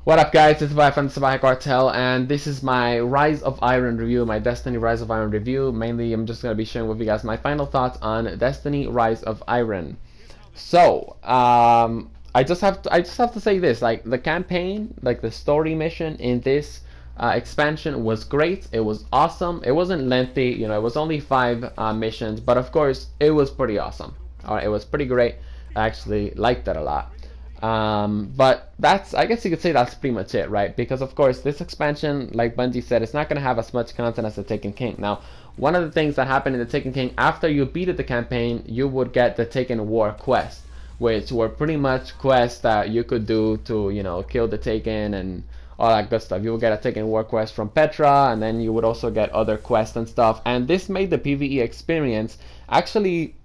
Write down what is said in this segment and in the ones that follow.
What up, guys? It's Salvajee from the Salvajee Cartel, and this is my Rise of Iron review, my Destiny Rise of Iron review. Mainly, I'm just going to be sharing with you guys my final thoughts on Destiny Rise of Iron. So, I just have to say this: like the campaign, like the story mission in this expansion was great. It was awesome. It wasn't lengthy, you know. It was only 5 missions, but of course, it was pretty awesome. All right, it was pretty great. I actually liked it a lot. But that's, I guess you could say that's pretty much it, right? Because of course this expansion, like Bungie said, it's not going to have as much content as the Taken King. Now, one of the things that happened in the Taken King, after you beat the campaign, you would get the Taken War quest, which were pretty much quests that you could do to, you know, kill the Taken and all that good stuff. You would get a Taken War quest from Petra, and then you would also get other quests and stuff. And this made the PvE experience actually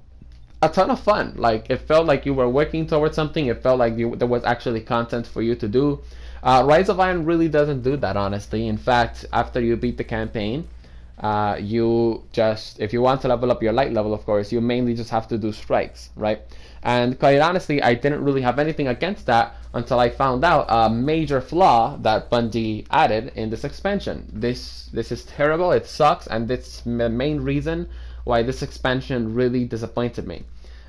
a ton of fun. Like, it felt like you were working towards something. It felt like there was actually content for you to do. Rise of Iron really doesn't do that, honestly. In fact, after you beat the campaign, you just, if you want to level up your light level, of course, you mainly just have to do strikes, right? And quite honestly, I didn't really have anything against that until I found out a major flaw that Bungie added in this expansion. This is terrible, it sucks, and it's the main reason why this expansion really disappointed me.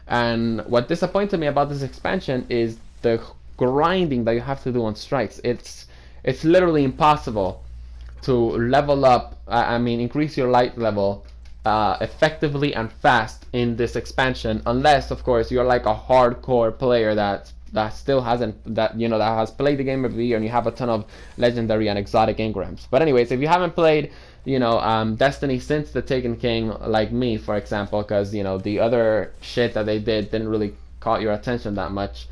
And what disappointed me about this expansion is the grinding that you have to do on strikes. It's literally impossible to level up, increase your light level effectively and fast in this expansion, unless of course you're like a hardcore player that still hasn't, that has played the game every year and you have a ton of legendary and exotic Ingrams. But anyways, if you haven't played Destiny since the Taken King, like me for example, because the other shit that they didn't really caught your attention that much,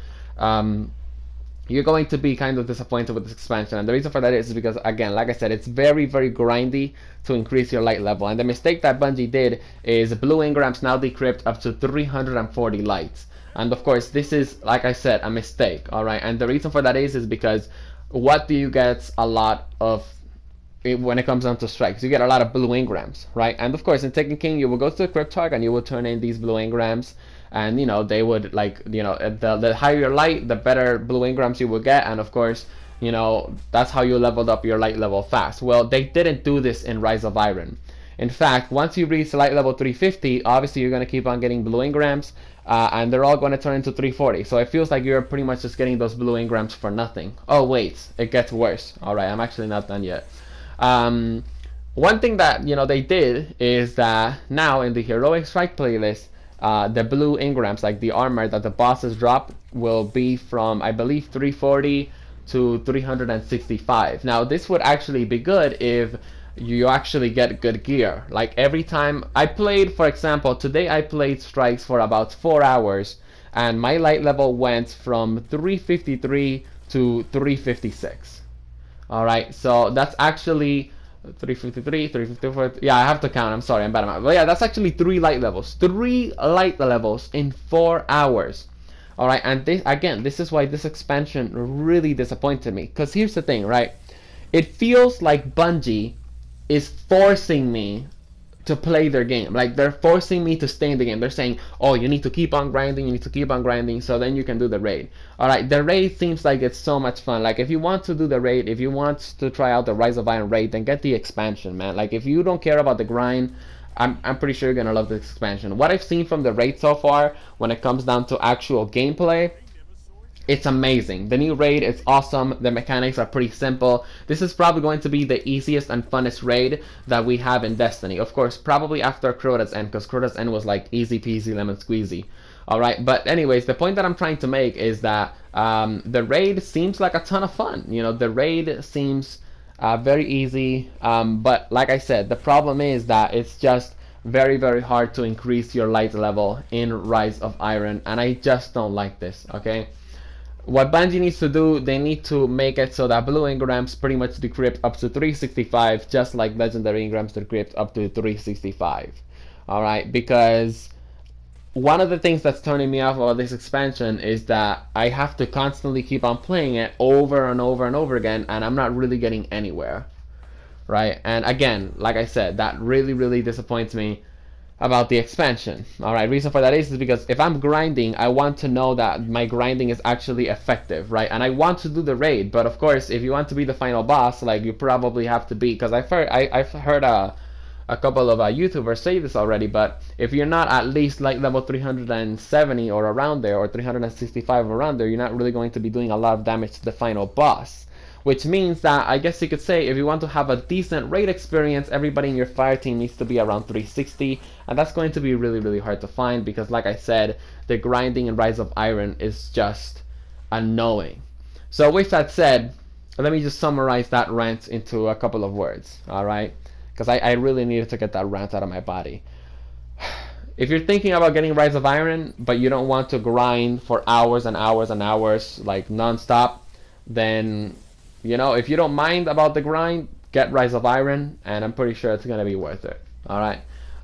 you're going to be kind of disappointed with this expansion. And the reason for that is because, again, like I said, it's very, very grindy to increase your light level. And the mistake that Bungie did is blue Ingrams now decrypt up to 340 lights. And of course, this is, like I said, a mistake, alright? And the reason for that is because what do you get a lot of when it comes down to strikes? You get a lot of blue Ingrams, right? And of course, in Taken King, you will go to the Cryptarch and you will turn in these blue Ingrams. And they would, like, the higher your light, the better blue Ingrams you will get. And of course, that's how you leveled up your light level fast. Well, they didn't do this in Rise of Iron. In fact, once you reach light level 350, obviously you're going to keep on getting blue Ingrams, and they're all going to turn into 340. So it feels like you're pretty much just getting those blue Ingrams for nothing. Oh wait, it gets worse. Alright, I'm actually not done yet. One thing that they did is that now in the Heroic Strike playlist, the blue Ingrams, like the armor that the bosses drop, will be from, I believe, 340 to 365. Now this would actually be good if you actually get good gear. Like every time I played, for example, today I played strikes for about 4 hours and my light level went from 353 to 356. Alright, so that's actually 353, 354. Yeah, I have to count. I'm sorry, I'm bad at math. But yeah, that's actually 3 light levels. 3 light levels in 4 hours. Alright, and this is why this expansion really disappointed me. Because here's the thing, right? It feels like Bungie is forcing me to play their game. Like, they're forcing me to stay in the game. They're saying, oh, you need to keep on grinding, you need to keep on grinding, so then you can do the raid. Alright, the raid seems like it's so much fun. Like, if you want to do the raid, if you want to try out the Rise of Iron raid, then get the expansion, man. Like, if you don't care about the grind, I'm pretty sure you're gonna love this expansion. What I've seen from the raid so far, when it comes down to actual gameplay, it's amazing. The new raid is awesome. The mechanics are pretty simple. This is probably going to be the easiest and funnest raid that we have in Destiny. Of course, probably after Crota's End, because Crota's End was like easy peasy lemon squeezy. Alright, but anyways, the point that I'm trying to make is that the raid seems like a ton of fun. The raid seems very easy, but like I said, the problem is that it's just very, very hard to increase your light level in Rise of Iron, and I just don't like this, okay? What Bungie needs to do, they need to make it so that blue Ingrams pretty much decrypt up to 365, just like legendary Ingrams decrypt up to 365. Alright, because one of the things that's turning me off about this expansion is that I have to constantly keep on playing it over and over and over again, and I'm not really getting anywhere. Right? And again, like I said, that really, really disappoints me. about the expansion. Alright, reason for that is because if I'm grinding, I want to know that my grinding is actually effective, right? And I want to do the raid, but of course, if you want to be the final boss, like, you probably have to be, because I've heard a couple of YouTubers say this already, but if you're not at least like level 370 or around there, or 365 around there, you're not really going to be doing a lot of damage to the final boss. Which means that, I guess you could say, if you want to have a decent raid experience, everybody in your fire team needs to be around 360, and that's going to be really, really hard to find because, like I said, the grinding in Rise of Iron is just annoying. So with that said, let me just summarize that rant into a couple of words, alright? Because I really needed to get that rant out of my body. If you're thinking about getting Rise of Iron, but you don't want to grind for hours and hours and hours, like non-stop, then, you know, if you don't mind about the grind, get Rise of Iron, and I'm pretty sure it's gonna be worth it. Alright?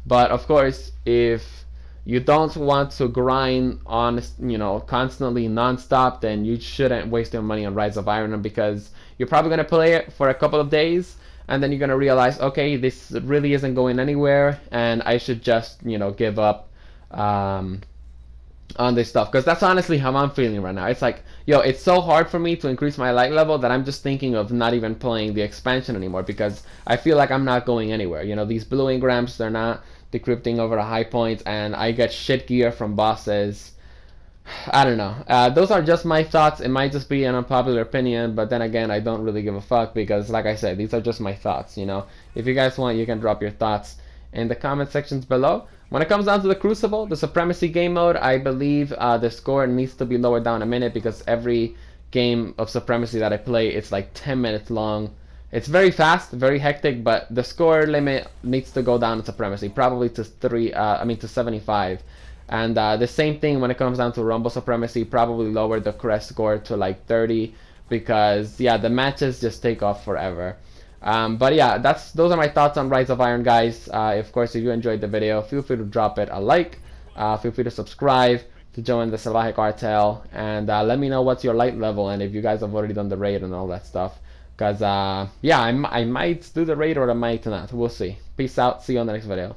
But of course, if you don't want to grind on, you know, constantly non-stop, then you shouldn't waste your money on Rise of Iron, because you're probably gonna play it for a couple of days, and then you're gonna realize, okay, this really isn't going anywhere, and I should just, you know, give up on this stuff. Because that's honestly how I'm feeling right now. It's like, yo, it's so hard for me to increase my light level that I'm just thinking of not even playing the expansion anymore, because I feel like I'm not going anywhere. You know, these blue Ingrams, they're not decrypting over a high point, and I get shit gear from bosses. I don't know. Those are just my thoughts. It might just be an unpopular opinion, but then again, I don't really give a fuck, because like I said, these are just my thoughts, you know. If you guys want, you can drop your thoughts in the comment sections below. When it comes down to the Crucible, the Supremacy game mode, I believe the score needs to be lowered down a minute, because every game of Supremacy that I play, it's like 10 minutes long. It's very fast, very hectic, but the score limit needs to go down in Supremacy, probably to 75. And the same thing when it comes down to Rumble Supremacy, probably lower the crest score to like 30, because yeah, the matches just take off forever. But yeah, those are my thoughts on Rise of Iron, guys. Of course, if you enjoyed the video, feel free to drop it a like. Feel free to subscribe to join the Salvajee cartel, and let me know what's your light level and if you guys have already done the raid and all that stuff. Because yeah, I might do the raid or I might not. We'll see. Peace out. See you on the next video.